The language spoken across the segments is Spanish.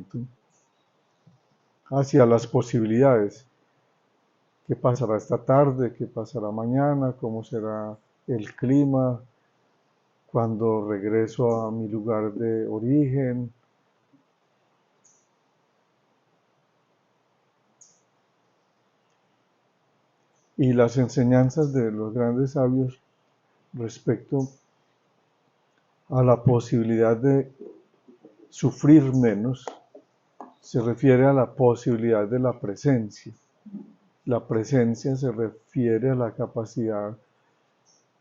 sufrimiento hacia las posibilidades. ¿Qué pasará esta tarde? ¿Qué pasará mañana? ¿Cómo será el clima? ¿Cuándo regreso a mi lugar de origen? Y las enseñanzas de los grandes sabios respecto a la posibilidad de sufrir menos se refiere a la posibilidad de la presencia. La presencia se refiere a la capacidad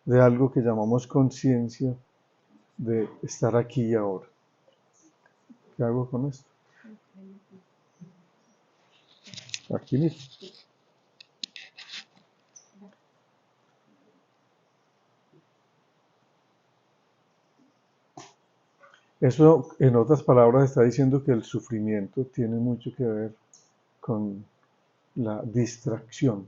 de algo que llamamos conciencia, de estar aquí y ahora. ¿Qué hago con esto? Aquí mismo. Eso, en otras palabras, está diciendo que el sufrimiento tiene mucho que ver con la distracción.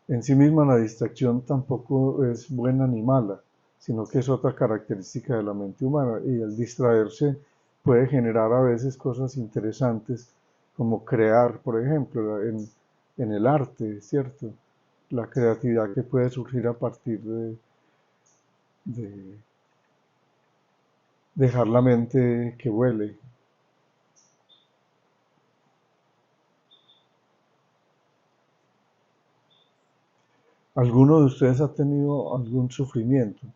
En sí misma la distracción tampoco es buena ni mala, sino que es otra característica de la mente humana, y el distraerse puede generar a veces cosas interesantes, como crear, por ejemplo, en el arte, ¿cierto? La creatividad que puede surgir a partir de dejar la mente que vuele. ¿Alguno de ustedes ha tenido algún sufrimiento?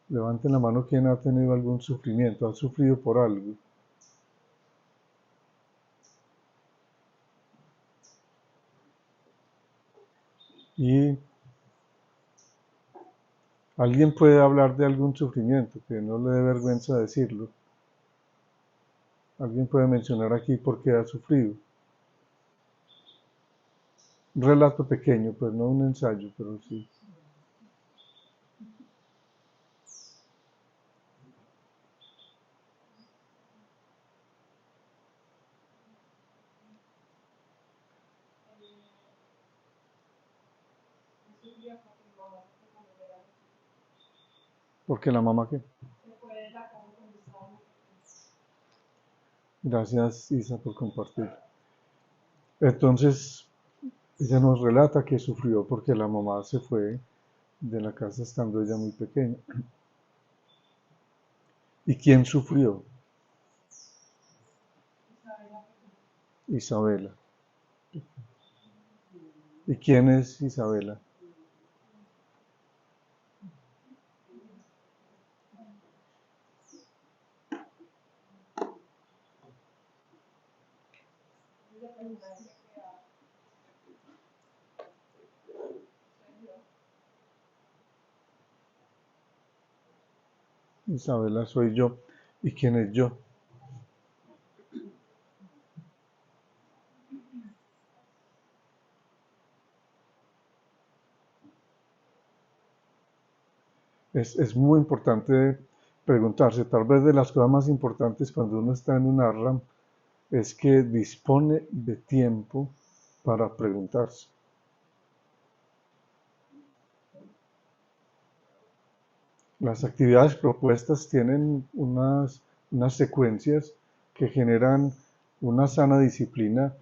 Levanten la mano quien ha tenido algún sufrimiento, ha sufrido por algo. Y alguien puede hablar de algún sufrimiento, que no le dé vergüenza decirlo. Alguien puede mencionar aquí por qué ha sufrido. Un relato pequeño, pues no un ensayo, pero sí. Porque la mamá qué. Gracias, Isa, por compartir. Entonces, ella nos relata que sufrió porque la mamá se fue de la casa estando ella muy pequeña. ¿Y quién sufrió? Isabela. ¿Y quién es Isabela? Isabela soy yo. ¿Y quién es yo? Es muy importante preguntarse, tal vez de las cosas más importantes cuando uno está en un ashram es que dispone de tiempo para preguntarse. Las actividades propuestas tienen unas secuencias que generan una sana disciplina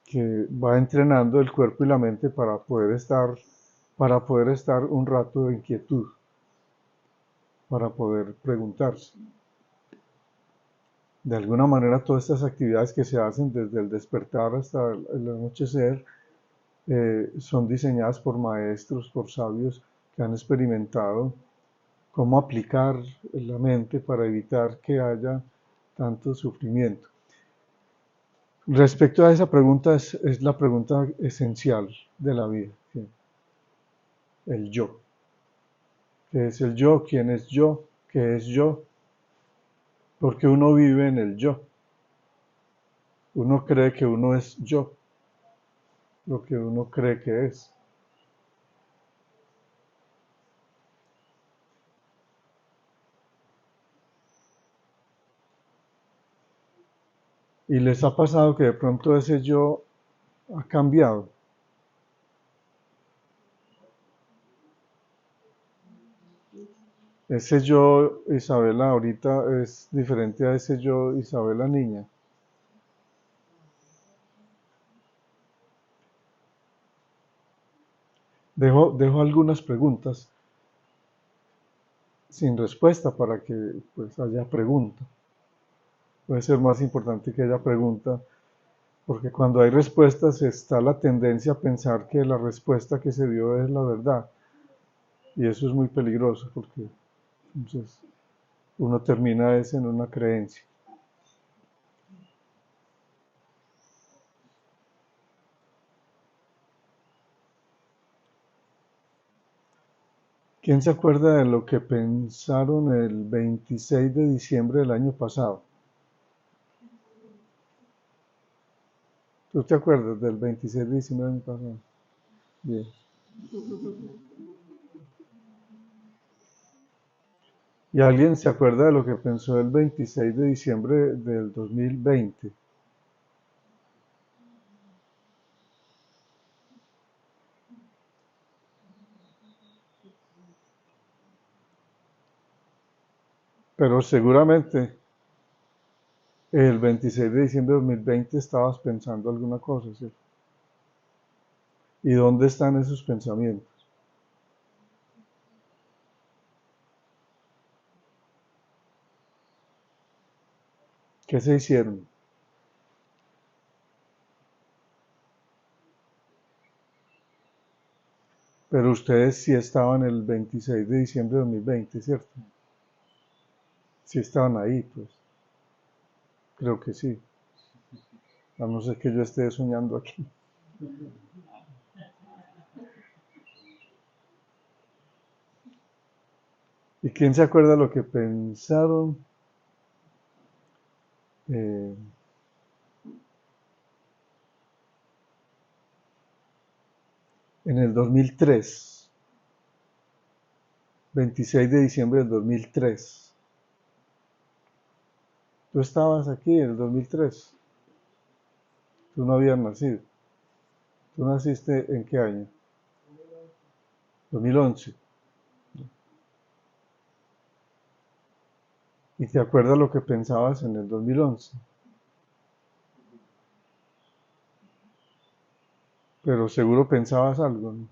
que va entrenando el cuerpo y la mente para poder estar un rato de inquietud, para poder preguntarse. De alguna manera todas estas actividades que se hacen desde el despertar hasta el anochecer son diseñadas por maestros, por sabios que han experimentado cómo aplicar la mente para evitar que haya tanto sufrimiento. Respecto a esa pregunta, es la pregunta esencial de la vida, ¿sí? El yo. ¿Qué es el yo? ¿Quién es yo? ¿Qué es yo? Porque uno vive en el yo. Uno cree que uno es yo, lo que uno cree que es. Y les ha pasado que de pronto ese yo ha cambiado. Ese yo, Isabela, ahorita es diferente a ese yo, Isabela, niña. Dejo algunas preguntas sin respuesta para que pues haya pregunta. Puede ser más importante que haya pregunta, porque cuando hay respuestas está la tendencia a pensar que la respuesta que se dio es la verdad. Y eso es muy peligroso, porque entonces uno termina en una creencia. ¿Quién se acuerda de lo que pensaron el 26 de diciembre del año pasado? ¿Tú te acuerdas del 26 de diciembre del año pasado? Bien. ¿Y alguien se acuerda de lo que pensó el 26 de diciembre del 2020? Pero seguramente el 26 de diciembre de 2020 estabas pensando alguna cosa, ¿cierto? ¿Y dónde están esos pensamientos? ¿Qué se hicieron? Pero ustedes sí estaban el 26 de diciembre de 2020, ¿cierto? Sí estaban ahí, pues. Creo que sí. A no ser que yo esté soñando aquí. ¿Y quién se acuerda lo que pensaron eh, en el 2003? 26 de diciembre del 2003. Tú estabas aquí en el 2003. Tú no habías nacido. ¿Tú naciste en qué año? 2011. ¿Y te acuerdas lo que pensabas en el 2011? Pero seguro pensabas algo, ¿no?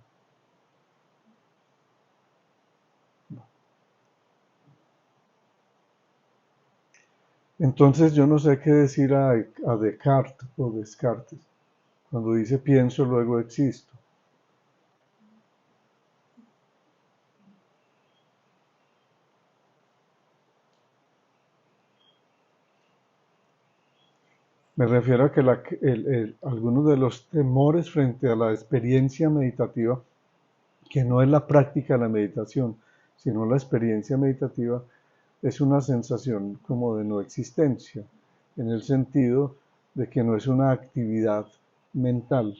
Entonces yo no sé qué decir a Descartes o Descartes cuando dice pienso, luego existo. Me refiero a que algunos de los temores frente a la experiencia meditativa, que no es la práctica de la meditación, sino la experiencia meditativa, es una sensación como de no existencia, en el sentido de que no es una actividad mental,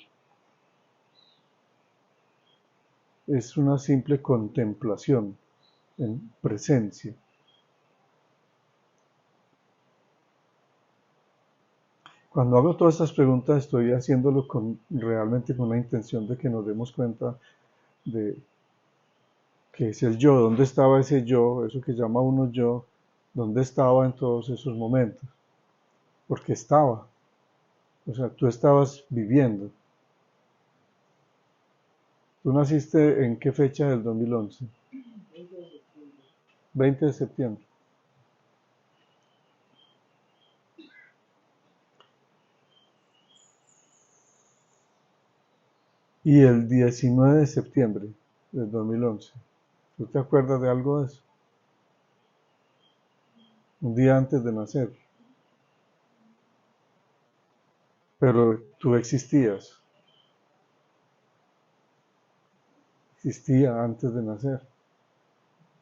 es una simple contemplación en presencia. Cuando hago todas estas preguntas estoy haciéndolo realmente con la intención de que nos demos cuenta de qué es el yo, dónde estaba ese yo, eso que llama uno yo, dónde estaba en todos esos momentos, porque estaba, o sea, tú estabas viviendo. ¿Tú naciste en qué fecha del 2011? 20 de septiembre. Y el 19 de septiembre del 2011. ¿Tú te acuerdas de algo de eso? Un día antes de nacer. Pero tú existías. Existía antes de nacer.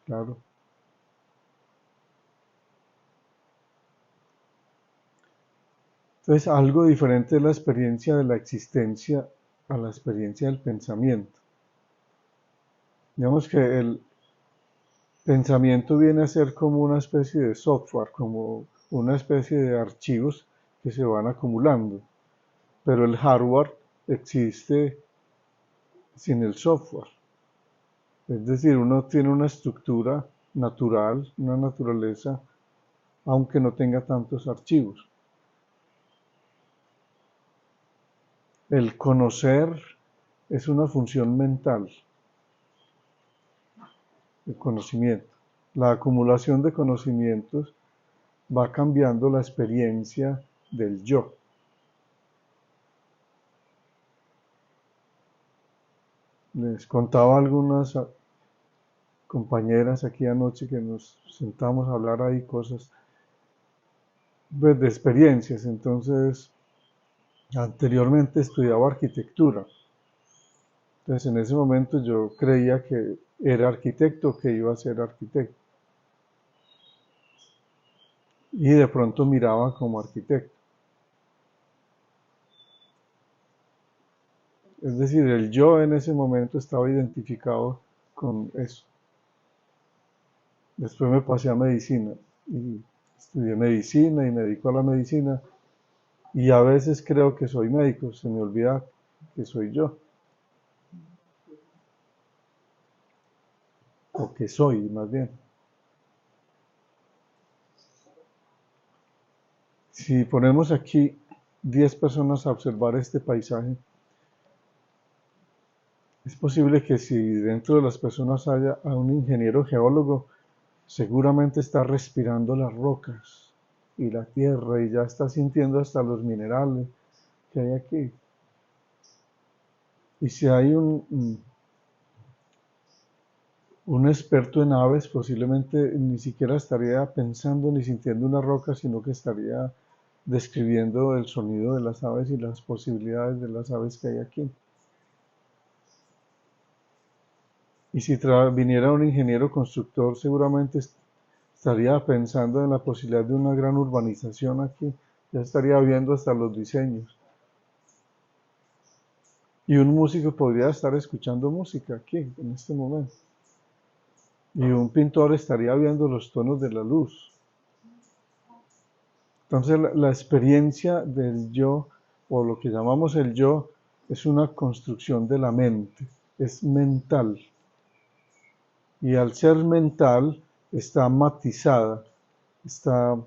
Claro. Entonces, algo diferente es la experiencia de la existencia a la experiencia del pensamiento. Digamos que el pensamiento viene a ser como una especie de software, como una especie de archivos que se van acumulando, pero el hardware existe sin el software. Es decir, uno tiene una estructura natural, una naturaleza, aunque no tenga tantos archivos. El conocer es una función mental, el conocimiento. La acumulación de conocimientos va cambiando la experiencia del yo. Les contaba a algunas compañeras aquí anoche que nos sentamos a hablar ahí cosas pues, de experiencias. Entonces, anteriormente estudiaba arquitectura. Entonces, en ese momento yo creía que era arquitecto, que iba a ser arquitecto. Y de pronto miraba como arquitecto. Es decir, el yo en ese momento estaba identificado con eso. Después me pasé a medicina y estudié medicina y me dedico a la medicina y a veces creo que soy médico, se me olvida que soy yo. O que soy, más bien. Si ponemos aquí 10 personas a observar este paisaje, es posible que si dentro de las personas haya a un ingeniero geólogo, seguramente está respirando las rocas y la tierra y ya está sintiendo hasta los minerales que hay aquí. Y si hay un experto en aves, posiblemente ni siquiera estaría pensando ni sintiendo una roca, sino que estaría describiendo el sonido de las aves y las posibilidades de las aves que hay aquí. Y si viniera un ingeniero constructor, seguramente estaría pensando en la posibilidad de una gran urbanización aquí, ya estaría viendo hasta los diseños. Y un músico podría estar escuchando música aquí, en este momento. Y un pintor estaría viendo los tonos de la luz. Entonces la experiencia del yo, o lo que llamamos el yo, es una construcción de la mente, es mental. Y al ser mental está matizada, está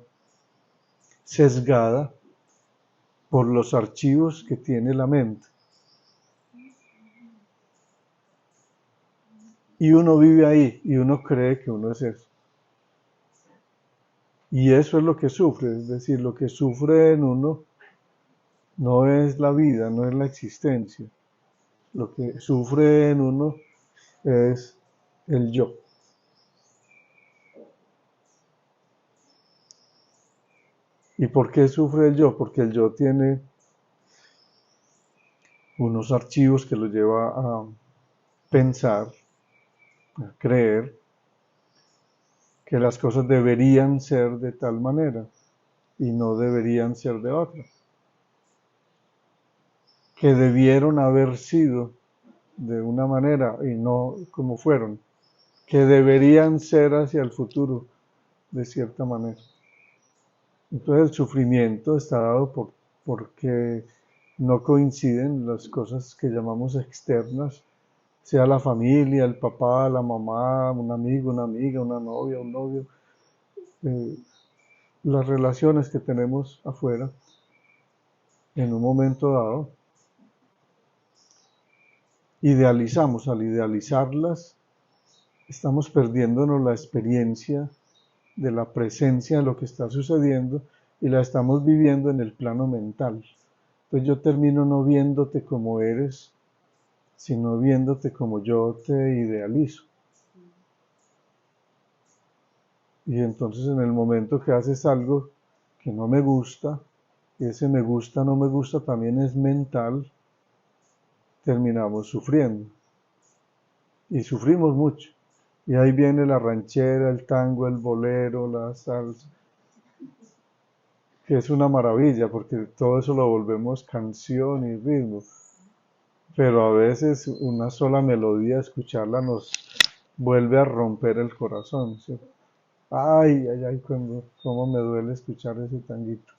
sesgada por los archivos que tiene la mente. Y uno vive ahí y uno cree que uno es eso. Y eso es lo que sufre, es decir, lo que sufre en uno no es la vida, no es la existencia. Lo que sufre en uno es el yo. ¿Y por qué sufre el yo? Porque el yo tiene unos archivos que lo lleva a pensar, a creer que las cosas deberían ser de tal manera y no deberían ser de otra. Que debieron haber sido de una manera y no como fueron. Que deberían ser hacia el futuro de cierta manera. Entonces el sufrimiento está dado porque no coinciden las cosas que llamamos externas, sea la familia, el papá, la mamá, un amigo, una amiga, una novia, un novio, las relaciones que tenemos afuera en un momento dado. Idealizamos, al idealizarlas, estamos perdiéndonos la experiencia de la presencia de lo que está sucediendo y la estamos viviendo en el plano mental. Entonces yo termino no viéndote como eres, sino viéndote como yo te idealizo. Y entonces en el momento que haces algo que no me gusta, y ese me gusta, no me gusta también es mental, terminamos sufriendo. Y sufrimos mucho. Y ahí viene la ranchera, el tango, el bolero, la salsa, que es una maravilla porque todo eso lo volvemos canción y ritmo. Pero a veces una sola melodía, escucharla nos vuelve a romper el corazón, ¿sí? Ay, ay, ay, cómo me duele escuchar ese tanguito.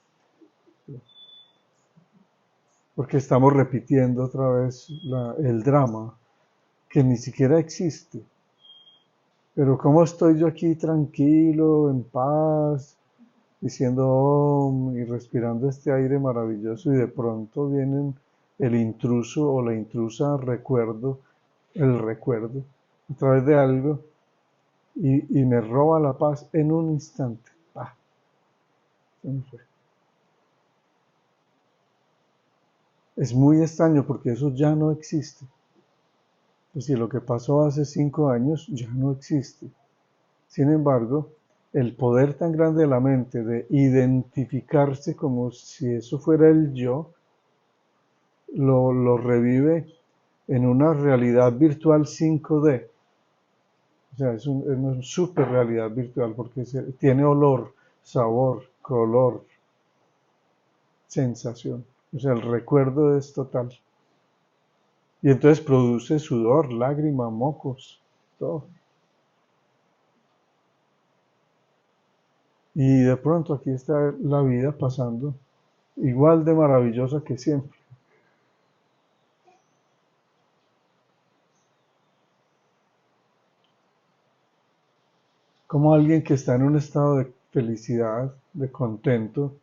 Porque estamos repitiendo otra vez el drama, que ni siquiera existe. Pero ¿cómo estoy yo aquí tranquilo, en paz, diciendo Om y respirando este aire maravilloso y de pronto vienen el intruso o la intrusa el recuerdo, a través de algo y me roba la paz en un instante? ¡Pah! Se me fue. Es muy extraño porque eso ya no existe. Es decir, lo que pasó hace 5 años ya no existe. Sin embargo, el poder tan grande de la mente de identificarse como si eso fuera el yo, lo revive en una realidad virtual 5D. O sea, es una super realidad virtual porque tiene olor, sabor, color, sensación. O sea, el recuerdo es total. Y entonces produce sudor, lágrima, mocos, todo. Y de pronto aquí está la vida pasando igual de maravillosa que siempre. Como alguien que está en un estado de felicidad, de contento,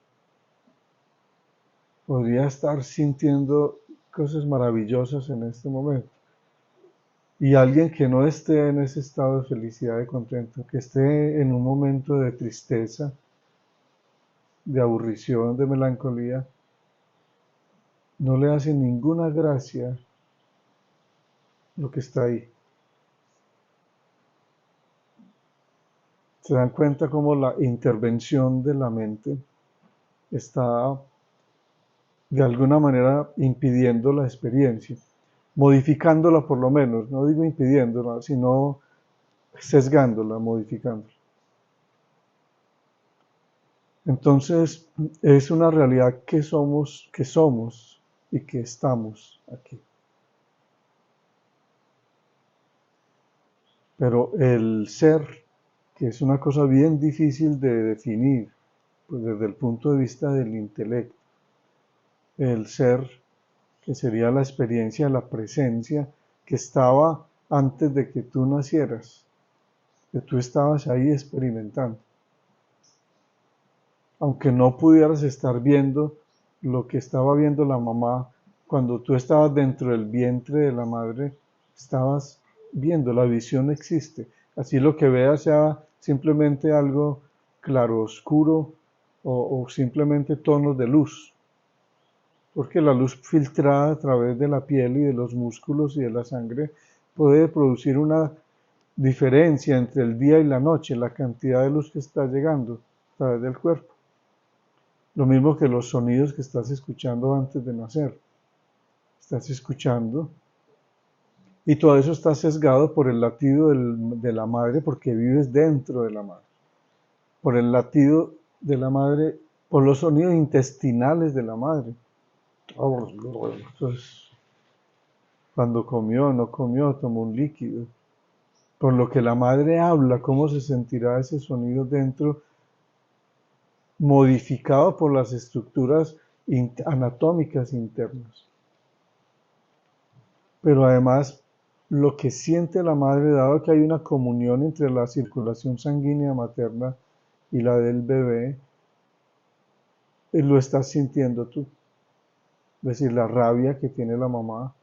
podría estar sintiendo cosas maravillosas en este momento. Y alguien que no esté en ese estado de felicidad, de contento, que esté en un momento de tristeza, de aburrición, de melancolía, no le hace ninguna gracia lo que está ahí. Se dan cuenta cómo la intervención de la mente está de alguna manera impidiendo la experiencia, modificándola por lo menos, no digo impidiéndola, sino sesgándola, modificándola. Entonces, es una realidad que somos y que estamos aquí. Pero el ser, que es una cosa bien difícil de definir, pues desde el punto de vista del intelecto, el ser, que sería la experiencia, la presencia, que estaba antes de que tú nacieras, que tú estabas ahí experimentando. Aunque no pudieras estar viendo lo que estaba viendo la mamá, cuando tú estabas dentro del vientre de la madre, estabas viendo, la visión existe. Así lo que veas sea simplemente algo claro, oscuro o simplemente tonos de luz. Porque la luz filtrada a través de la piel y de los músculos y de la sangre puede producir una diferencia entre el día y la noche, la cantidad de luz que está llegando a través del cuerpo. Lo mismo que los sonidos que estás escuchando antes de nacer. Estás escuchando y todo eso está sesgado por el latido de la madre porque vives dentro de la madre. Por el latido de la madre, por los sonidos intestinales de la madre. Entonces, cuando comió, no comió, tomó un líquido. Por lo que la madre habla, cómo se sentirá ese sonido dentro, modificado por las estructuras anatómicas internas. Pero además, lo que siente la madre, dado que hay una comunión entre la circulación sanguínea materna y la del bebé, lo estás sintiendo tú. Es decir, la rabia que tiene la mamá,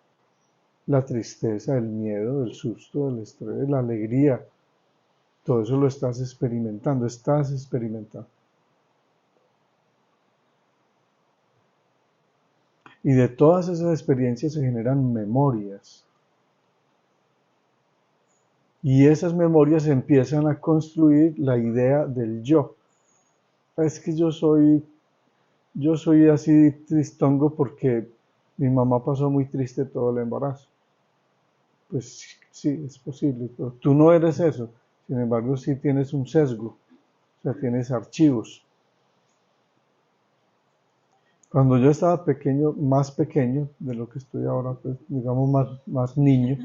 la tristeza, el miedo, el susto, el estrés, la alegría, todo eso lo estás experimentando. Y de todas esas experiencias se generan memorias. Y esas memorias empiezan a construir la idea del yo. Es que yo soy así tristongo porque mi mamá pasó muy triste todo el embarazo. Pues sí, es posible, pero tú no eres eso. Sin embargo, sí tienes un sesgo, o sea, tienes archivos. Cuando yo estaba pequeño, más pequeño de lo que estoy ahora, pues, digamos más niño,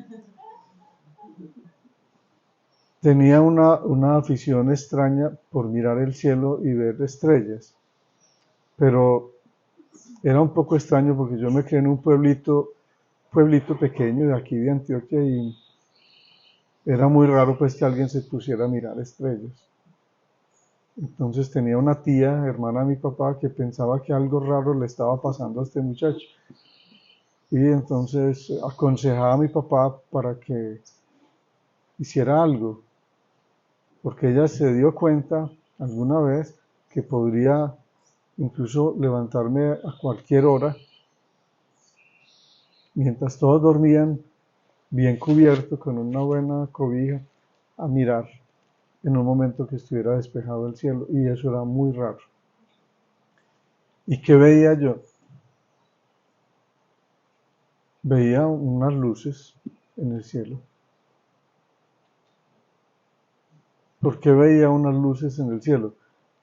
tenía una afición extraña por mirar el cielo y ver estrellas. Pero era un poco extraño porque yo me crié en un pueblito pequeño de aquí de Antioquia era muy raro pues que alguien se pusiera a mirar estrellas. Entonces tenía una tía, hermana de mi papá, que pensaba que algo raro le estaba pasando a este muchacho. Y entonces aconsejaba a mi papá para que hiciera algo, porque ella se dio cuenta alguna vez que podría incluso levantarme a cualquier hora, mientras todos dormían, bien cubierto, con una buena cobija, a mirar en un momento que estuviera despejado el cielo, y eso era muy raro. ¿Y qué veía yo? Veía unas luces en el cielo. ¿Por qué veía unas luces en el cielo?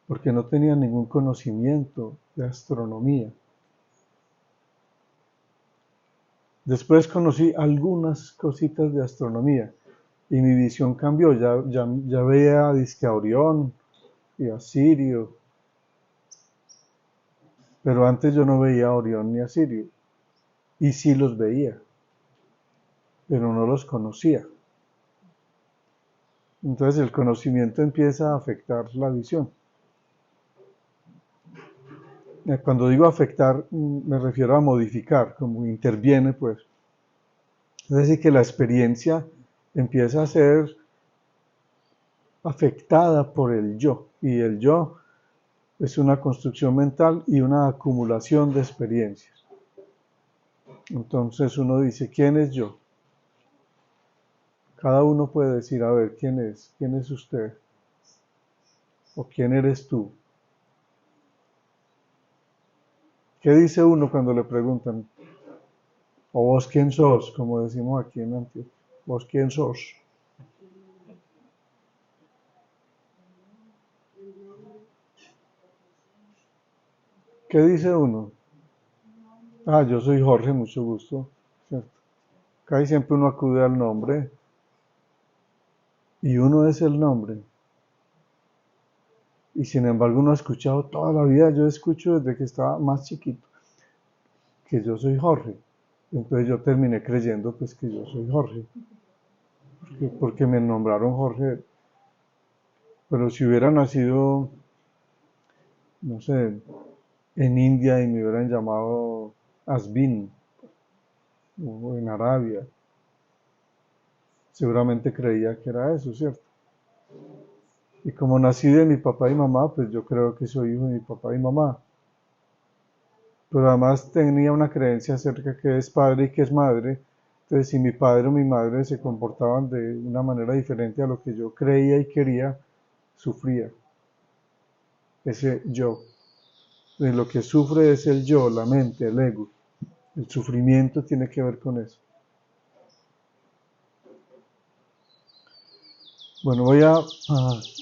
Porque no tenía ningún conocimiento de astronomía. Después conocí algunas cositas de astronomía y mi visión cambió. Ya veía disque a Orión y a Sirio, pero antes yo no veía a Orión ni a Sirio. Y sí los veía, pero no los conocía. Entonces el conocimiento empieza a afectar la visión. Cuando digo afectar, me refiero a modificar, como interviene, pues. Es decir, que la experiencia empieza a ser afectada por el yo, y el yo es una construcción mental y una acumulación de experiencias. Entonces uno dice, ¿quién es yo? Cada uno puede decir, a ver, quién es usted? ¿O quién eres tú? ¿Qué dice uno cuando le preguntan? ¿O vos quién sos? Como decimos aquí en Antioquia. ¿Vos quién sos? ¿Qué dice uno? Ah, yo soy Jorge, mucho gusto. ¿Cierto? Casi siempre uno acude al nombre y uno es el nombre. Y sin embargo uno ha escuchado toda la vida, yo escucho desde que estaba más chiquito, que yo soy Jorge. Entonces yo terminé creyendo pues que yo soy Jorge, porque me nombraron Jorge. Pero si hubiera nacido, no sé, en India y me hubieran llamado Asbin, o en Arabia, seguramente creía que era eso, ¿cierto? Y como nací de mi papá y mamá, pues yo creo que soy hijo de mi papá y mamá. Pero además tenía una creencia acerca que es padre y que es madre. Entonces, si mi padre o mi madre se comportaban de una manera diferente a lo que yo creía y quería, sufría. Ese yo. De lo que sufre es el yo, la mente, el ego. El sufrimiento tiene que ver con eso. Bueno, voy a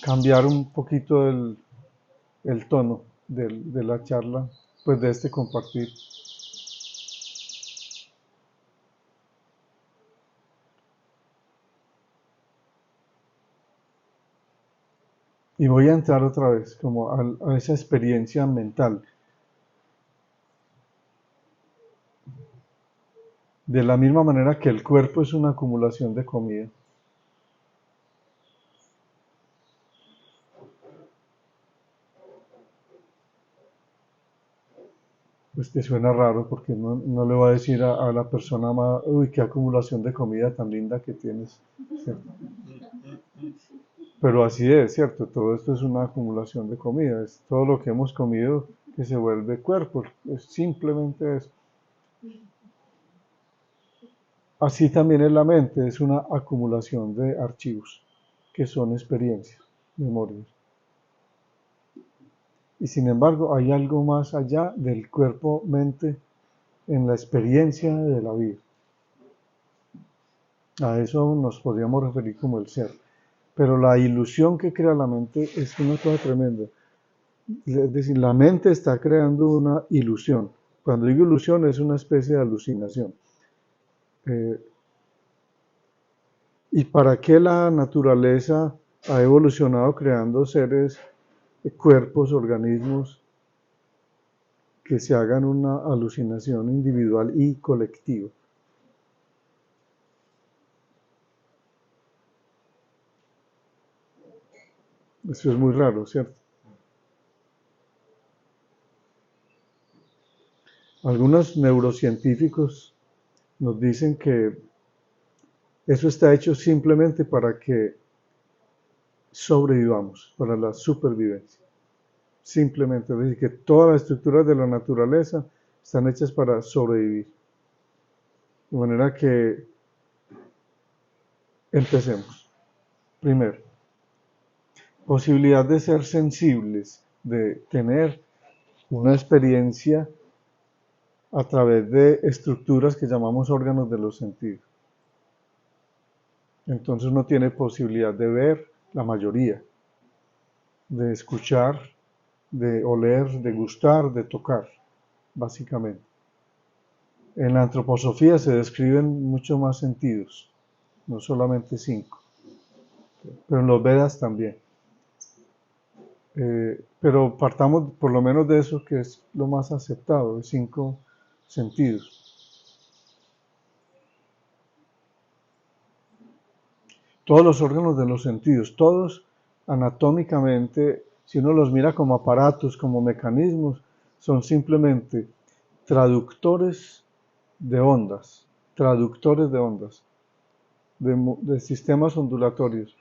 cambiar un poquito el tono de la charla, pues de este compartir. Y voy a entrar otra vez como a esa experiencia mental. De la misma manera que el cuerpo es una acumulación de comida. Pues te suena raro porque no le va a decir a la persona más, uy, qué acumulación de comida tan linda que tienes, ¿cierto? Pero así es, ¿cierto? Todo esto es una acumulación de comida, es todo lo que hemos comido que se vuelve cuerpo, es simplemente eso. Así también es la mente, es una acumulación de archivos, que son experiencias, memorias. Y sin embargo, hay algo más allá del cuerpo-mente en la experiencia de la vida. A eso nos podríamos referir como el ser. Pero la ilusión que crea la mente es una cosa tremenda. Es decir, la mente está creando una ilusión. Cuando digo ilusión es una especie de alucinación. Eh, ¿Y para qué la naturaleza ha evolucionado creando seres, cuerpos, organismos que se hagan una alucinación individual y colectiva? Eso es muy raro, ¿cierto? Algunos neurocientíficos nos dicen que eso está hecho simplemente para que sobrevivamos, para la supervivencia. Simplemente, es decir, que todas las estructuras de la naturaleza están hechas para sobrevivir. De manera que empecemos. Primero, posibilidad de ser sensibles, de tener una experiencia a través de estructuras que llamamos órganos de los sentidos. Entonces uno tiene posibilidad de ver la mayoría, de escuchar, de oler, de gustar, de tocar, básicamente. En la antroposofía se describen muchos más sentidos, no solamente 5, pero en los Vedas también. Pero partamos por lo menos de eso que es lo más aceptado, de 5 sentidos. Todos los órganos de los sentidos, todos anatómicamente, si uno los mira como aparatos, como mecanismos, son simplemente traductores de ondas, de sistemas ondulatorios.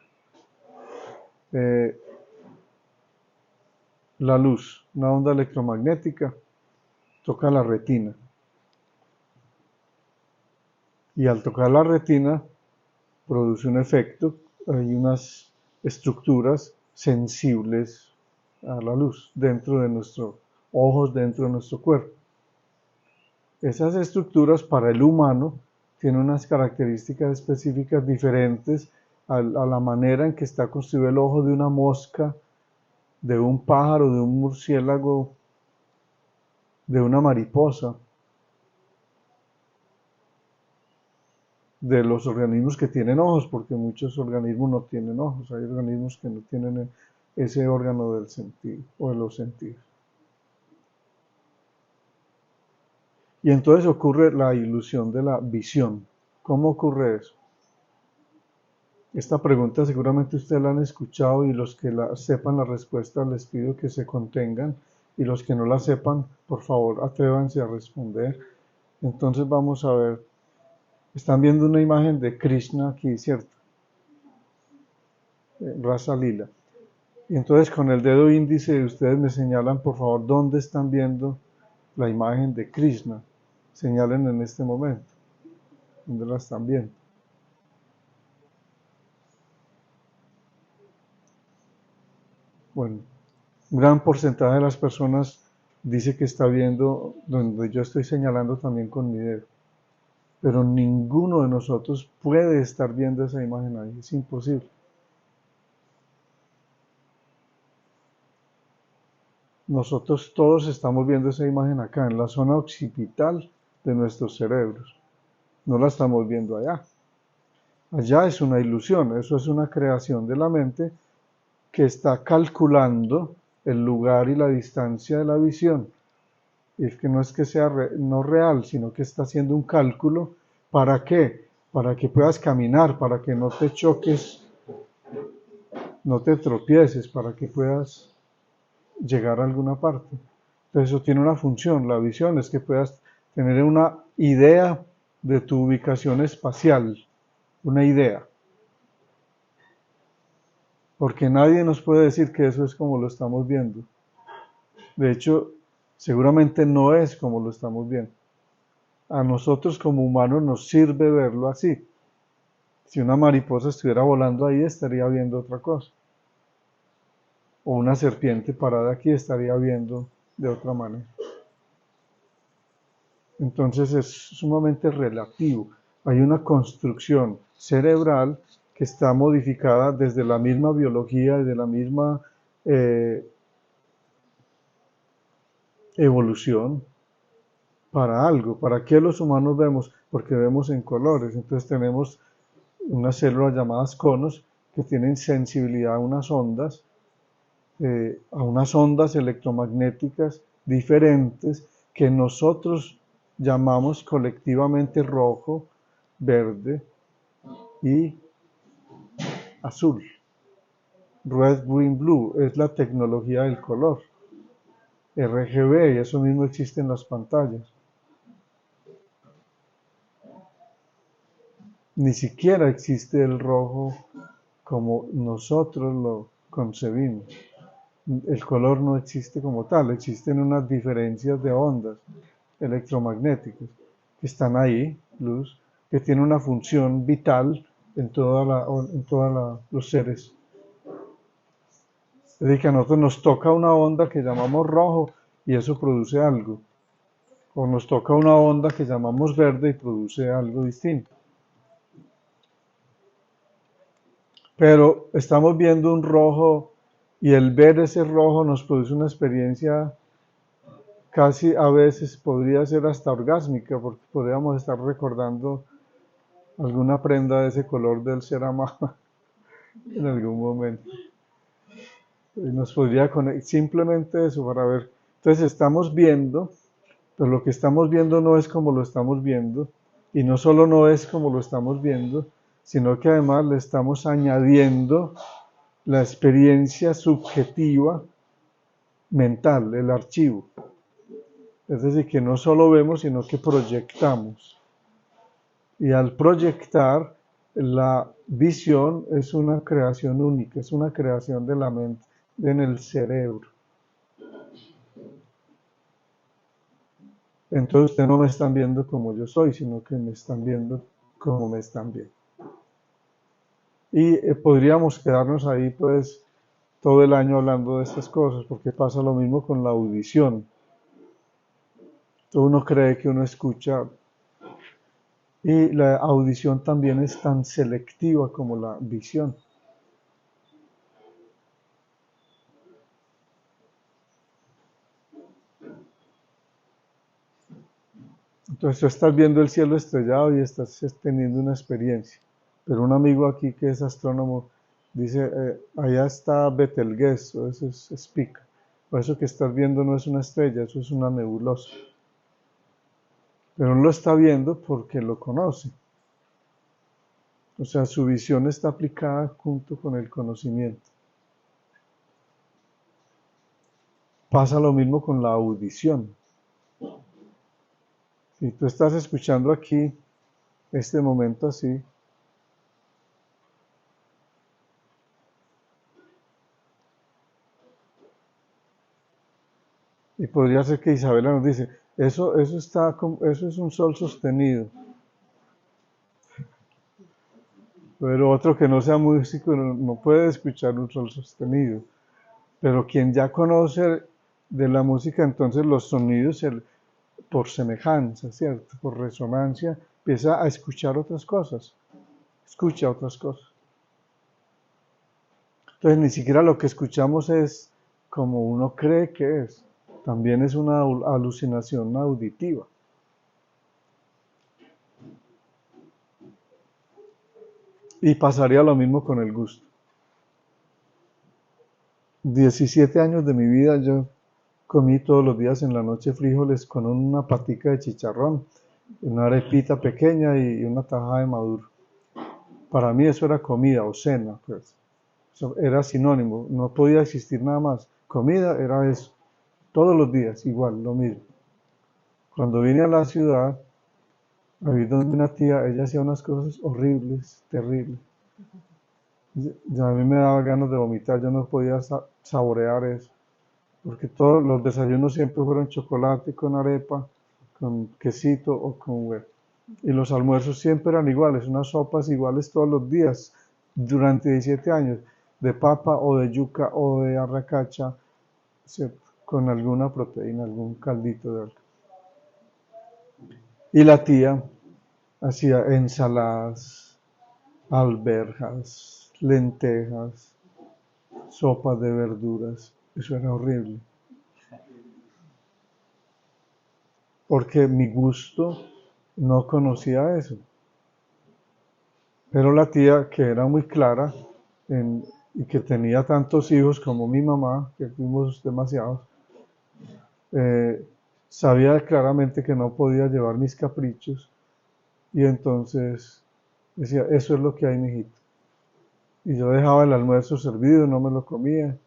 La luz, una onda electromagnética, toca la retina. Y al tocar la retina, produce un efecto, hay unas estructuras sensibles a la luz dentro de nuestros ojos, dentro de nuestro cuerpo. Esas estructuras para el humano tienen unas características específicas diferentes a la manera en que está construido el ojo de una mosca, de un pájaro, de un murciélago, de una mariposa, de los organismos que tienen ojos, porque muchos organismos no tienen ojos, hay organismos que no tienen ese órgano del sentido o de los sentidos. Y entonces ocurre la ilusión de la visión. ¿Cómo ocurre eso? Esta pregunta seguramente ustedes la han escuchado y los que sepan la respuesta les pido que se contengan y los que no la sepan, por favor, atrévanse a responder. Entonces vamos a ver, están viendo una imagen de Krishna aquí, ¿cierto? Rasa Lila. Y entonces con el dedo índice ustedes me señalan, por favor, dónde están viendo la imagen de Krishna. Señalen en este momento, dónde la están viendo. Bueno, un gran porcentaje de las personas dice que está viendo donde yo estoy señalando también con mi dedo. Pero ninguno de nosotros puede estar viendo esa imagen ahí, es imposible. Nosotros todos estamos viendo esa imagen acá, en la zona occipital de nuestros cerebros. No la estamos viendo allá. Allá es una ilusión, eso es una creación de la mente que está calculando el lugar y la distancia de la visión. Y es que no es que sea no real, sino que está haciendo un cálculo. ¿Para qué? Para que puedas caminar, para que no te choques, no te tropieces, para que puedas llegar a alguna parte. Entonces eso tiene una función, la visión es que puedas tener una idea de tu ubicación espacial, una idea. Porque nadie nos puede decir que eso es como lo estamos viendo. De hecho, seguramente no es como lo estamos viendo. A nosotros como humanos nos sirve verlo así. Si una mariposa estuviera volando ahí, estaría viendo otra cosa. O una serpiente parada aquí estaría viendo de otra manera. Entonces es sumamente relativo. Hay una construcción cerebral que está modificada desde la misma biología, desde la misma evolución para algo. ¿Para qué los humanos vemos? Porque vemos en colores. Entonces tenemos unas células llamadas conos que tienen sensibilidad a unas ondas electromagnéticas diferentes que nosotros llamamos colectivamente rojo, verde y azul. Red, Green, Blue, es la tecnología del color. RGB, y eso mismo existe en las pantallas. Ni siquiera existe el rojo como nosotros lo concebimos. El color no existe como tal, existen unas diferencias de ondas electromagnéticas que están ahí, luz, que tiene una función vital en todos los seres. Es decir, que a nosotros nos toca una onda que llamamos rojo y eso produce algo. O nos toca una onda que llamamos verde y produce algo distinto. Pero estamos viendo un rojo y el ver ese rojo nos produce una experiencia casi a veces podría ser hasta orgásmica, porque podríamos estar recordando alguna prenda de ese color del ser amado en algún momento. Y nos podría conectar simplemente eso para ver. Entonces estamos viendo, pero lo que estamos viendo no es como lo estamos viendo, y no solo no es como lo estamos viendo, sino que además le estamos añadiendo la experiencia subjetiva mental, el archivo. Es decir, que no solo vemos, sino que proyectamos. Y al proyectar, la visión es una creación única, es una creación de la mente en el cerebro. Entonces ustedes no me están viendo como yo soy, sino que me están viendo como me están viendo. Y podríamos quedarnos ahí pues todo el año hablando de estas cosas, porque pasa lo mismo con la audición. Uno cree que uno escucha, y la audición también es tan selectiva como la visión. Entonces tú estás viendo el cielo estrellado y estás teniendo una experiencia. Pero un amigo aquí que es astrónomo dice, allá está Betelgeuse, o eso es Spica. O eso que estás viendo no es una estrella, eso es una nebulosa. Pero no lo está viendo porque lo conoce. O sea, su visión está aplicada junto con el conocimiento. Pasa lo mismo con la audición. Si tú estás escuchando aquí, este momento así, y podría ser que Isabela nos dice, eso es un sol sostenido. Pero otro que no sea músico no puede escuchar un sol sostenido. Pero quien ya conoce de la música, entonces los sonidos, por semejanza, ¿cierto? Por resonancia, empieza a escuchar otras cosas. Escucha otras cosas. Entonces ni siquiera lo que escuchamos es como uno cree que es. También es una alucinación auditiva. Y pasaría lo mismo con el gusto. 17 años de mi vida yo comí todos los días en la noche frijoles con una patica de chicharrón, una arepita pequeña y una tajada de maduro. Para mí eso era comida o cena, pues. Eso era sinónimo, no podía existir nada más. Comida era eso, todos los días, igual, lo mismo. Cuando vine a la ciudad, a vivir donde una tía, ella hacía unas cosas horribles, terribles. Ya a mí me daba ganas de vomitar, yo no podía saborear eso, porque todos los desayunos siempre fueron chocolate con arepa, con quesito o con huevo. Y los almuerzos siempre eran iguales, unas sopas iguales todos los días, durante 17 años, de papa o de yuca o de arracacha, ¿cierto? Con alguna proteína, algún caldito de algo. Y la tía hacía ensaladas, alberjas, lentejas, sopas de verduras. Eso era horrible. Porque mi gusto no conocía eso. Pero la tía, que era muy clara y que tenía tantos hijos como mi mamá, que fuimos demasiados, sabía claramente que no podía llevar mis caprichos y entonces decía, eso es lo que hay, mijito. y yo dejaba el almuerzo servido, no me lo comía,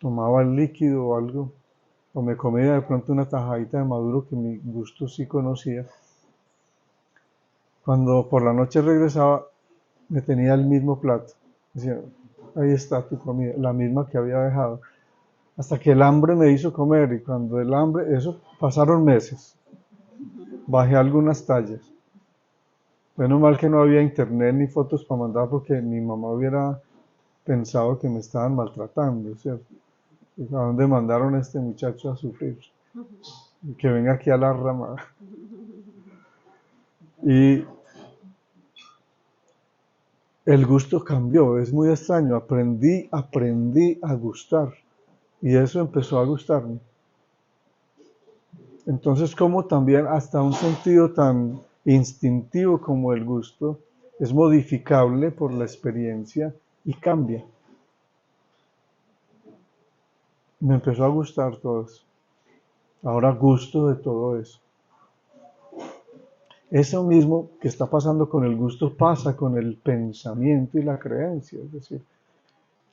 tomaba el líquido o algo, o me comía de pronto una tajadita de maduro que mi gusto sí conocía. Cuando por la noche regresaba, me tenía el mismo plato. Decía, ahí está tu comida, la misma que había dejado. Hasta que el hambre me hizo comer, y cuando el hambre, eso pasaron meses. Bajé algunas tallas. Menos mal que no había internet ni fotos para mandar, porque mi mamá hubiera pensado que me estaban maltratando, ¿cierto? ¿A dónde mandaron a este muchacho a sufrir? Y que venga aquí a la rama. Y el gusto cambió, es muy extraño. Aprendí a gustar. Y eso empezó a gustarme. Entonces, como también hasta un sentido tan instintivo como el gusto es modificable por la experiencia y cambia. Me empezó a gustar todo eso. Ahora gusto de todo eso. Eso mismo que está pasando con el gusto pasa con el pensamiento y la creencia. Es decir,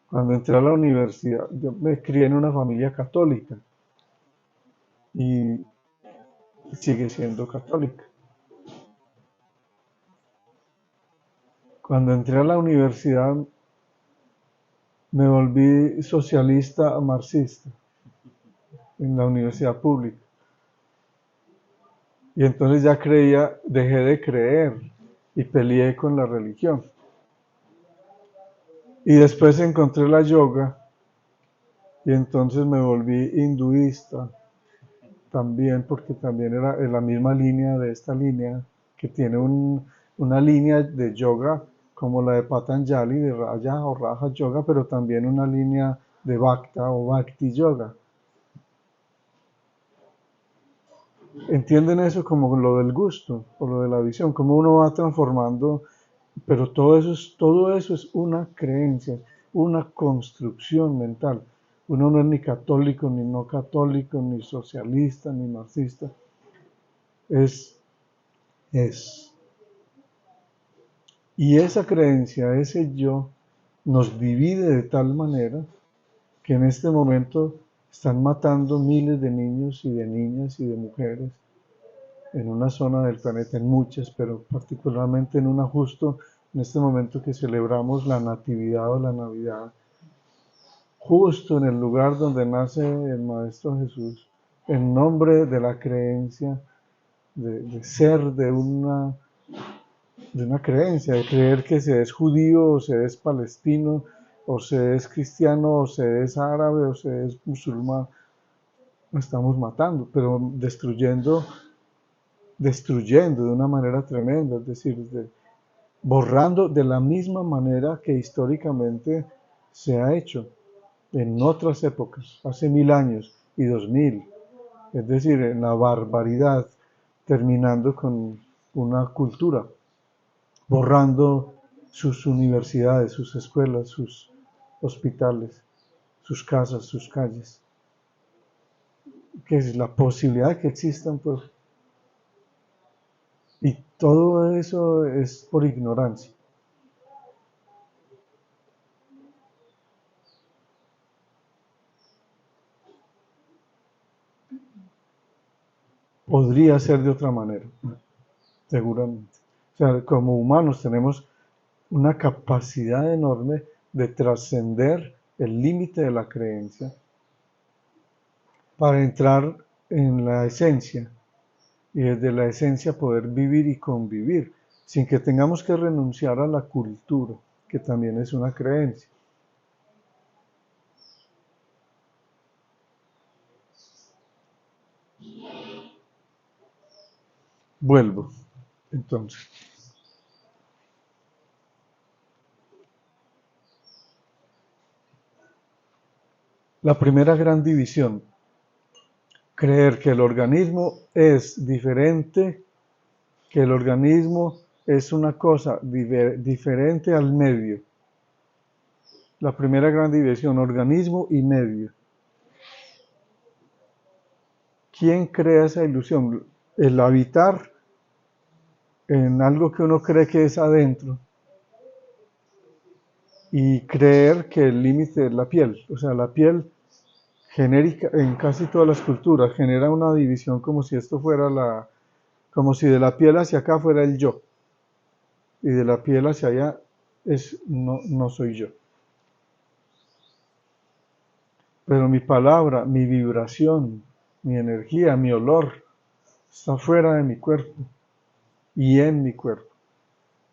cuando entré a la universidad, yo me crié en una familia católica y sigue siendo católica. Cuando entré a la universidad me volví socialista marxista en la universidad pública. Y entonces ya dejé de creer y peleé con la religión. Y después encontré la yoga y entonces me volví hinduista también, porque también era en la misma línea de esta línea, que tiene una línea de yoga como la de Patanjali, de Raja o Raja Yoga, pero también una línea de Bhakta o Bhakti Yoga. Entienden eso como lo del gusto o lo de la visión, como uno va transformando, pero todo eso es una creencia, una construcción mental. Uno no es ni católico, ni no católico, ni socialista, ni marxista. Es. Y esa creencia, ese yo, nos divide de tal manera que en este momento están matando miles de niños y de niñas y de mujeres en una zona del planeta, en muchas, pero particularmente en una justo en este momento que celebramos la Natividad o la Navidad, justo en el lugar donde nace el Maestro Jesús, en nombre de la creencia, de ser de una creencia, de creer que se es judío o se es palestino, o se es cristiano, o se es árabe, o se es musulmán. Lo estamos matando, pero destruyendo de una manera tremenda, es decir, borrando de la misma manera que históricamente se ha hecho en otras épocas, hace 1000 años y 2000, es decir, en la barbaridad, terminando con una cultura, borrando sus universidades, sus escuelas, sus hospitales, sus casas, sus calles, que es la posibilidad de que existan, pues. Y todo eso es por ignorancia. Podría ser de otra manera, seguramente. O sea, como humanos tenemos una capacidad enorme de trascender el límite de la creencia para entrar en la esencia y desde la esencia poder vivir y convivir sin que tengamos que renunciar a la cultura, que también es una creencia. Vuelvo, entonces. La primera gran división, creer que el organismo es diferente, que el organismo es una cosa diferente al medio. La primera gran división, organismo y medio. ¿Quién crea esa ilusión? El habitar en algo que uno cree que es adentro. y creer que el límite es la piel. O sea, la piel genérica en casi todas las culturas genera una división como si esto fuera como si de la piel hacia acá fuera el yo y de la piel hacia allá no soy yo. Pero mi palabra, mi vibración, mi energía, mi olor está fuera de mi cuerpo y en mi cuerpo.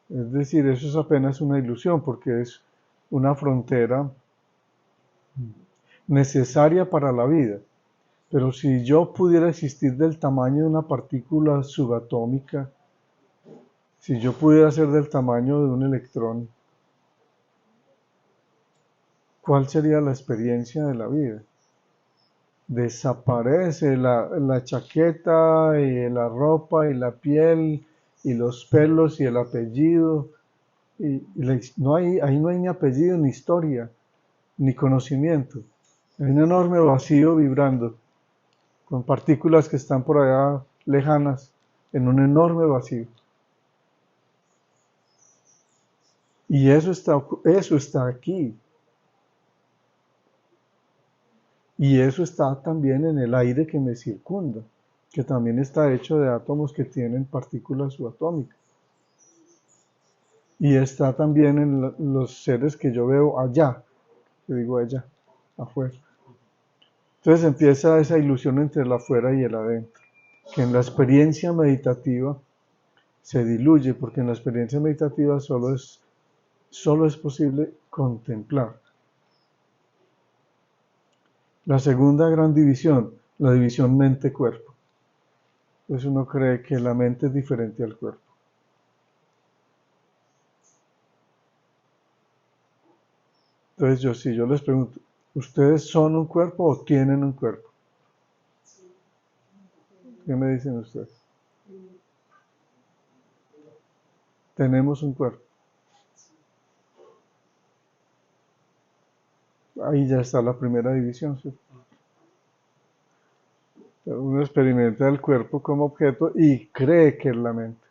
Es decir, eso es apenas una ilusión porque es una frontera necesaria para la vida. Pero si yo pudiera existir del tamaño de una partícula subatómica, si yo pudiera ser del tamaño de un electrón, ¿cuál sería la experiencia de la vida? Desaparece la chaqueta y la ropa y la piel y los pelos y el apellido. Ahí no hay ni apellido, ni historia, ni conocimiento. Hay un enorme vacío vibrando, con partículas que están por allá lejanas, en un enorme vacío. Y eso está aquí. Y eso está también en el aire que me circunda, que también está hecho de átomos que tienen partículas subatómicas. Y está también en los seres que yo veo allá, que digo allá, afuera. Entonces empieza esa ilusión entre el afuera y el adentro, que en la experiencia meditativa se diluye, porque en la experiencia meditativa solo es posible contemplar. La segunda gran división, la división mente-cuerpo. Pues uno cree que la mente es diferente al cuerpo. Entonces si yo les pregunto, ¿ustedes son un cuerpo o tienen un cuerpo? ¿Qué me dicen ustedes? Tenemos un cuerpo. Ahí ya está la primera división, ¿sí? Uno experimenta el cuerpo como objeto y cree que es la mente.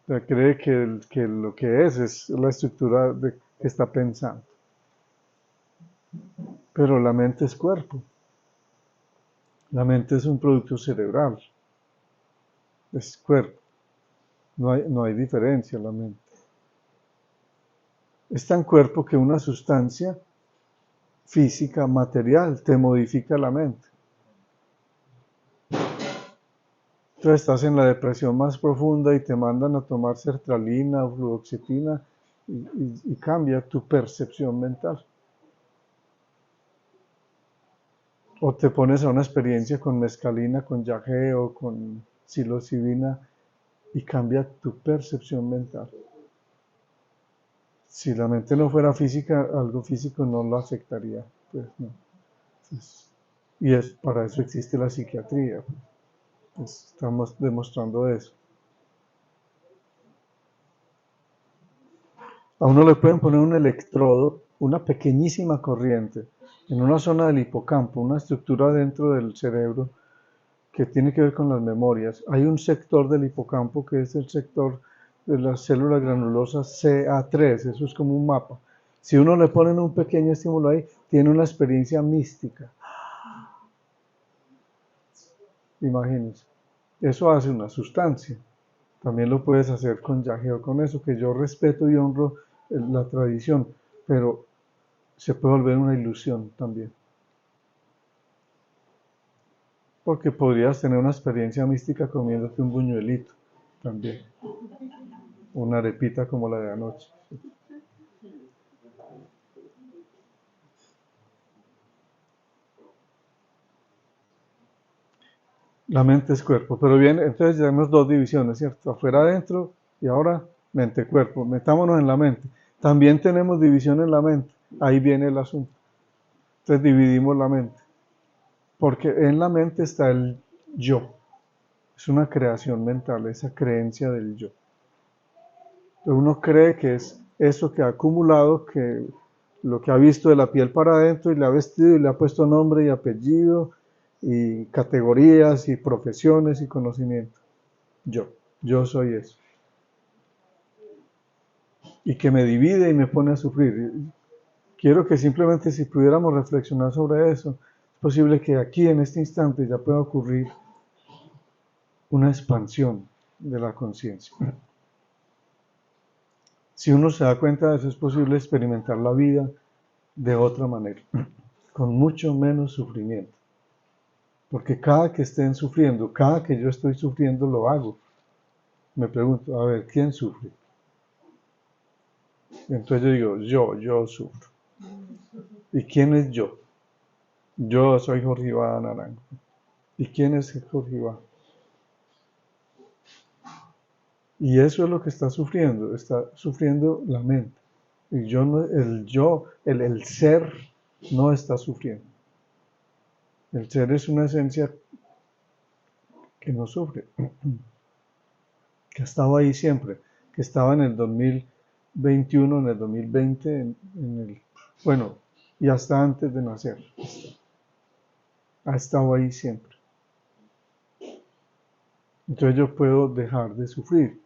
O sea, cree que lo que es la estructura que está pensando. Pero la mente es cuerpo. La mente es un producto cerebral. Es cuerpo. No hay diferencia en la mente. Es tan cuerpo que una sustancia física, material, te modifica la mente. Entonces estás en la depresión más profunda y te mandan a tomar sertralina o fluoxetina y cambia tu percepción mental. O te pones a una experiencia con mescalina, con yagé o con psilocibina y cambia tu percepción mental. Si la mente no fuera física, algo físico no lo afectaría. Pues no. Para eso existe la psiquiatría. Pues estamos demostrando eso. A uno le pueden poner un electrodo, una pequeñísima corriente, en una zona del hipocampo, una estructura dentro del cerebro que tiene que ver con las memorias. Hay un sector del hipocampo que es el sector de las células granulosas CA3, eso es como un mapa. Si uno le pone un pequeño estímulo ahí, tiene una experiencia mística. Imagínense. Eso hace una sustancia. También lo puedes hacer con yagé o con eso, que yo respeto y honro la tradición, pero se puede volver una ilusión también. Porque podrías tener una experiencia mística comiéndote un buñuelito también. Una arepita como la de anoche. La mente es cuerpo, pero bien, entonces ya tenemos dos divisiones, ¿cierto? Afuera, adentro y ahora mente-cuerpo. Metámonos en la mente. También tenemos división en la mente. Ahí viene el asunto. Entonces dividimos la mente. Porque en la mente está el yo. Es una creación mental, esa creencia del yo. Uno cree que es eso que ha acumulado, que lo que ha visto de la piel para adentro y le ha vestido y le ha puesto nombre y apellido y categorías y profesiones y conocimiento. Yo soy eso. y que me divide y me pone a sufrir. Quiero que simplemente si pudiéramos reflexionar sobre eso, es posible que aquí en este instante ya pueda ocurrir una expansión de la conciencia. Si uno se da cuenta de eso, es posible experimentar la vida de otra manera, con mucho menos sufrimiento. Porque cada que estén sufriendo, cada que yo estoy sufriendo, lo hago. Me pregunto, a ver, ¿quién sufre? Y entonces yo digo, yo sufro. ¿Y quién es yo? Yo soy Jorge Iván Naranjo. ¿Y quién es Jorge Iván? Y eso es lo que está sufriendo la mente. Y el ser no está sufriendo. El ser es una esencia que no sufre, que ha estado ahí siempre, que estaba en el 2021, en el 2020, bueno, y hasta antes de nacer. Ha estado ahí siempre. Entonces yo puedo dejar de sufrir.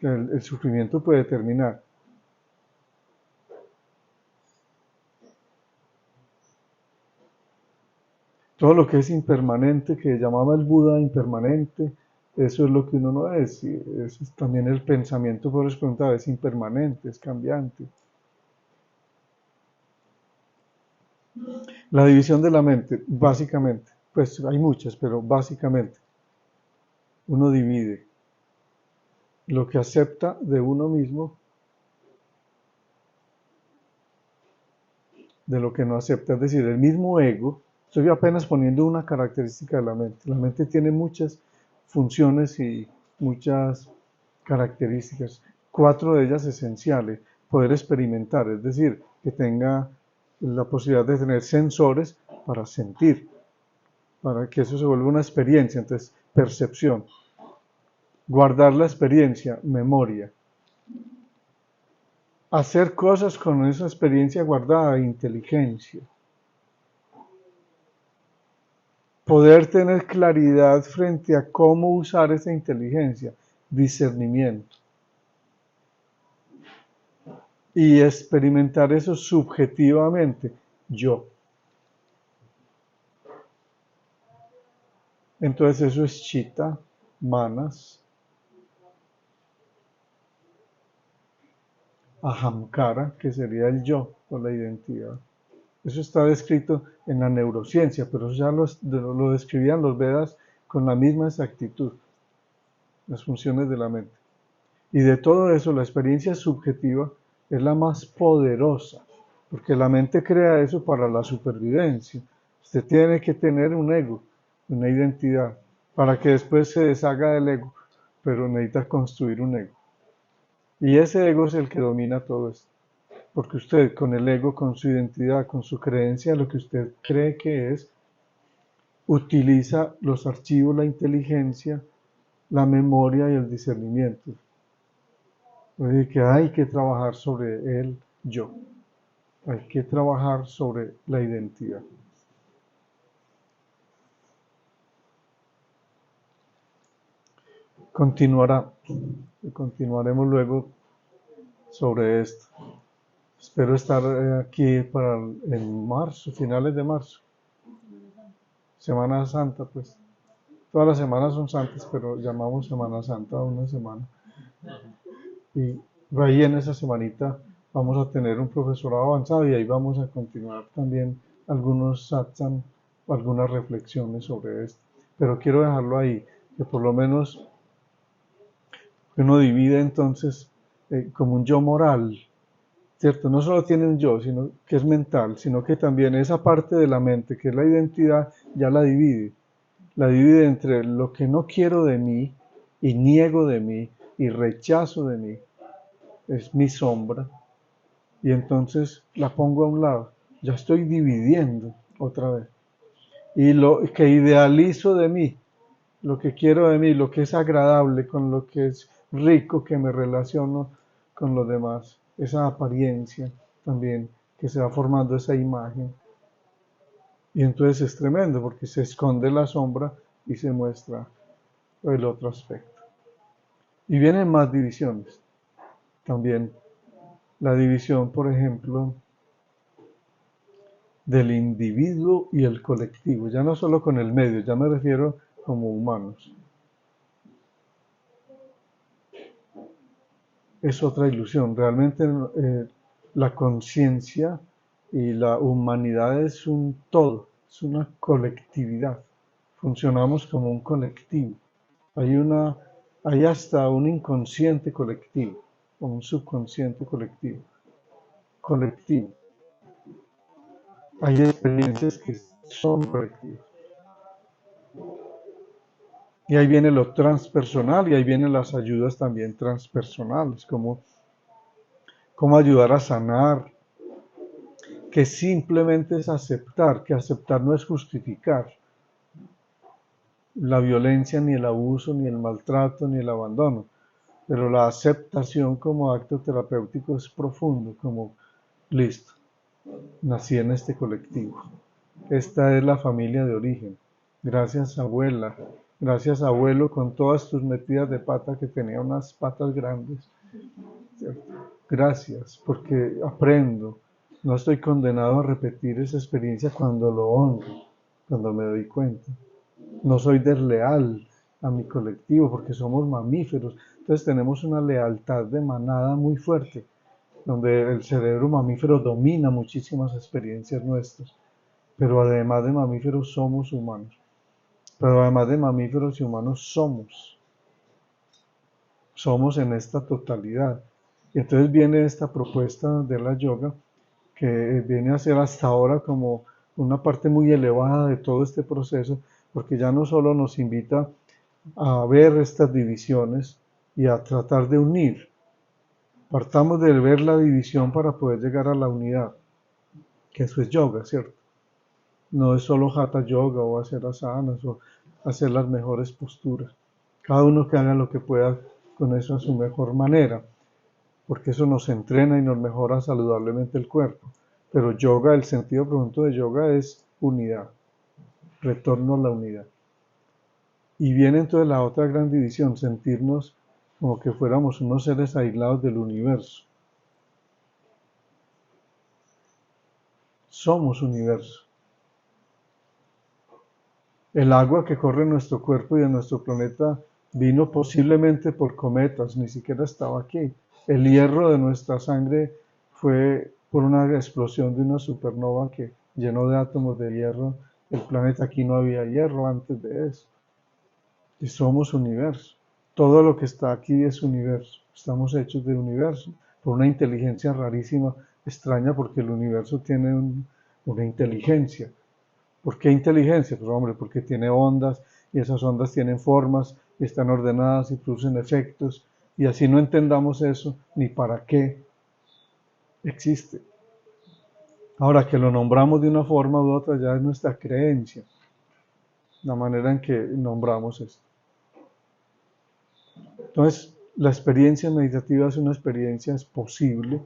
El sufrimiento puede terminar. Todo lo que es impermanente, que llamaba el Buda impermanente, eso es lo que uno no es. Y eso es también el pensamiento, por eso preguntaba, es impermanente, es cambiante. La división de la mente, básicamente, pues hay muchas, pero básicamente, uno divide lo que acepta de uno mismo de lo que no acepta. Es decir, el mismo ego, estoy apenas poniendo una característica de la mente. La mente tiene muchas funciones y muchas características. 4 de ellas esenciales. Poder experimentar, es decir, que tenga la posibilidad de tener sensores para sentir, para que eso se vuelva una experiencia. Entonces, percepción. Guardar la experiencia, memoria. Hacer cosas con esa experiencia guardada, inteligencia. Poder tener claridad frente a cómo usar esa inteligencia, discernimiento. Y experimentar eso subjetivamente, yo. Entonces eso es chitta, manas, ahamkara, que sería el yo o la identidad. Eso está descrito en la neurociencia, pero ya lo describían los Vedas con la misma exactitud, las funciones de la mente. Y de todo eso, la experiencia subjetiva es la más poderosa, porque la mente crea eso para la supervivencia. Usted tiene que tener un ego, una identidad, para que después se deshaga del ego, pero necesita construir un ego. Y ese ego es el que domina todo esto. Porque usted con el ego, con su identidad, con su creencia, lo que usted cree que es, utiliza los archivos, la inteligencia, la memoria y el discernimiento. Así que hay que trabajar sobre el yo. Hay que trabajar sobre la identidad. Continuaremos luego sobre esto. Espero estar aquí en marzo, finales de marzo. Semana Santa, pues. Todas las semanas son santas, pero llamamos Semana Santa a una semana. Y ahí en esa semanita vamos a tener un profesorado avanzado y ahí vamos a continuar también algunos satsang, algunas reflexiones sobre esto. Pero quiero dejarlo ahí, que por lo menos uno divide entonces como un yo moral, ¿cierto? No solo tiene un yo, sino que es mental, sino que también esa parte de la mente, que es la identidad, ya la divide. La divide entre lo que no quiero de mí y niego de mí y rechazo de mí. Es mi sombra. Y entonces la pongo a un lado. Ya estoy dividiendo otra vez. Y lo que idealizo de mí, lo que quiero de mí, lo que es agradable, con lo que es rico, que me relaciono con los demás. Esa apariencia también, que se va formando esa imagen. Y entonces es tremendo porque se esconde la sombra y se muestra el otro aspecto. Y vienen más divisiones. también la división, por ejemplo, del individuo y el colectivo, ya no solo con el medio, ya me refiero como humanos. Es otra ilusión. Realmente la conciencia y la humanidad es un todo, es una colectividad. Funcionamos como un colectivo. Hay hasta un inconsciente colectivo, o un subconsciente colectivo. Colectivo. Hay experiencias que son colectivas. Y ahí viene lo transpersonal y ahí vienen las ayudas también transpersonales, como cómo ayudar a sanar, que simplemente es aceptar, que aceptar no es justificar la violencia, ni el abuso, ni el maltrato, ni el abandono, pero la aceptación como acto terapéutico es profundo, como listo, nací en este colectivo. Esta es la familia de origen. Gracias abuela, gracias abuelo con todas tus metidas de pata que tenía unas patas grandes. ¿Cierto? Gracias, porque aprendo. No estoy condenado a repetir esa experiencia cuando lo honro, cuando me doy cuenta. No soy desleal a mi colectivo porque somos mamíferos. Entonces tenemos una lealtad de manada muy fuerte, donde el cerebro mamífero domina muchísimas experiencias nuestras. Pero además de mamíferos somos humanos. Pero además de mamíferos y humanos somos. Somos en esta totalidad. Y entonces viene esta propuesta de la yoga que viene a ser hasta ahora como una parte muy elevada de todo este proceso, porque ya no solo nos invita a ver estas divisiones y a tratar de unir. Partamos de ver la división para poder llegar a la unidad, que eso es yoga, ¿cierto? No es solo hatha yoga o hacer asanas o hacer las mejores posturas. Cada uno que haga lo que pueda con eso a su mejor manera, porque eso nos entrena y nos mejora saludablemente el cuerpo. Pero yoga, el sentido profundo de yoga es unidad, retorno a la unidad. Y viene entonces la otra gran división, sentirnos como que fuéramos unos seres aislados del universo. Somos universo. El agua que corre en nuestro cuerpo y en nuestro planeta vino posiblemente por cometas, ni siquiera estaba aquí. El hierro de nuestra sangre fue por una explosión de una supernova que llenó de átomos de hierro el planeta. Aquí no había hierro antes de eso. Y somos universo. Todo lo que está aquí es universo. Estamos hechos de universo por una inteligencia rarísima, extraña, porque el universo tiene una inteligencia. ¿Por qué inteligencia? Pues hombre, porque tiene ondas y esas ondas tienen formas y están ordenadas y producen efectos. Y así no entendamos eso ni para qué existe. Ahora que lo nombramos de una forma u otra ya es nuestra creencia, la manera en que nombramos esto. Entonces, la experiencia meditativa es una experiencia posible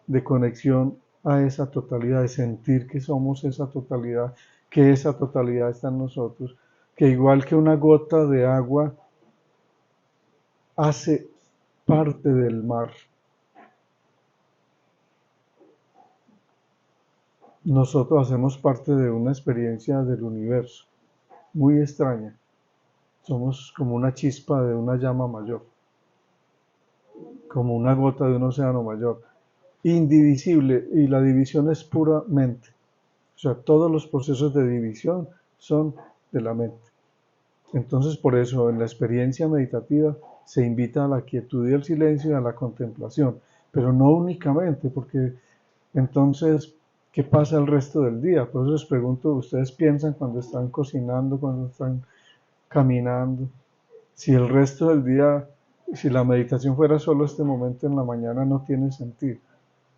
de conexión a esa totalidad, de sentir que somos esa totalidad, que esa totalidad está en nosotros, que igual que una gota de agua hace parte del mar. Nosotros hacemos parte de una experiencia del universo, muy extraña. Somos como una chispa de una llama mayor, como una gota de un océano mayor, indivisible, y la división es puramente. O sea, todos los procesos de división son de la mente. Entonces, por eso, en la experiencia meditativa se invita a la quietud y al silencio y a la contemplación, pero no únicamente, porque entonces, ¿qué pasa el resto del día? Por eso les pregunto, ¿ustedes piensan cuando están cocinando, cuando están caminando? Si el resto del día, si la meditación fuera solo este momento en la mañana, no tiene sentido.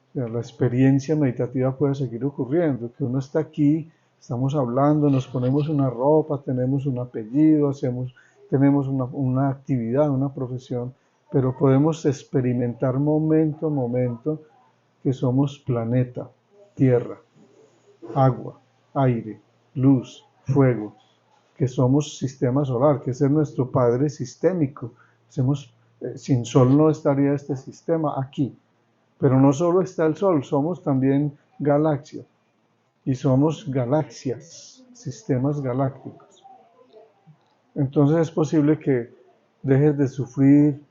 O sea, la experiencia meditativa puede seguir ocurriendo, que uno está aquí, estamos hablando, nos ponemos una ropa, tenemos un apellido, tenemos una actividad, una profesión, pero podemos experimentar momento a momento que somos planeta, tierra, agua, aire, luz, fuego, que somos sistema solar, que ese es nuestro padre sistémico. Somos Sin Sol no estaría este sistema aquí. Pero no solo está el Sol, somos también galaxias. Y somos galaxias, sistemas galácticos. Entonces es posible que dejes de sufrir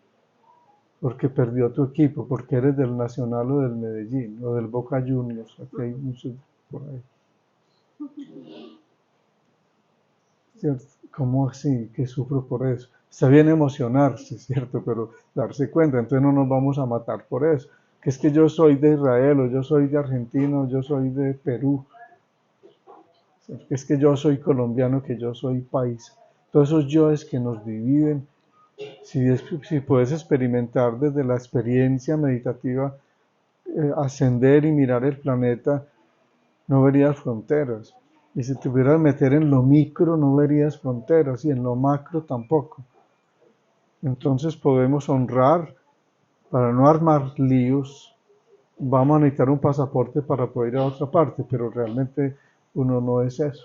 porque perdió tu equipo, porque eres del Nacional o del Medellín o del Boca Juniors. Aquí hay muchos por ahí. ¿Cierto? ¿Cómo así? Que sufro por eso. Está bien emocionarse, ¿cierto? Pero darse cuenta, entonces no nos vamos a matar por eso. Que es que yo soy de Israel, o yo soy de Argentina, o yo soy de Perú. Que es que yo soy colombiano, que yo soy país. Todos esos yoes que nos dividen, si puedes experimentar desde la experiencia meditativa, ascender y mirar el planeta, no verías fronteras. Y si te pudieras meter en lo micro, no verías fronteras, y en lo macro tampoco. Entonces podemos honrar, para no armar líos, vamos a necesitar un pasaporte para poder ir a otra parte, pero realmente uno no es eso.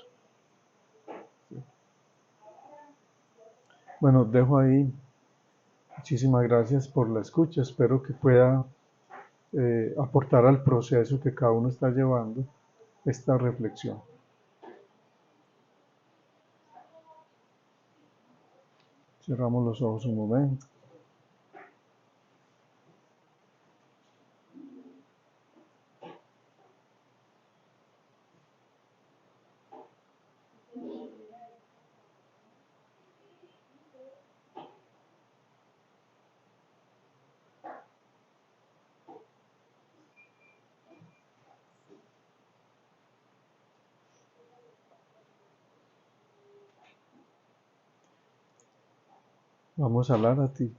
Bueno, dejo ahí. Muchísimas gracias por la escucha. Espero que pueda aportar al proceso que cada uno está llevando esta reflexión. Cerramos los ojos un momento. Vamos a hablar a ti.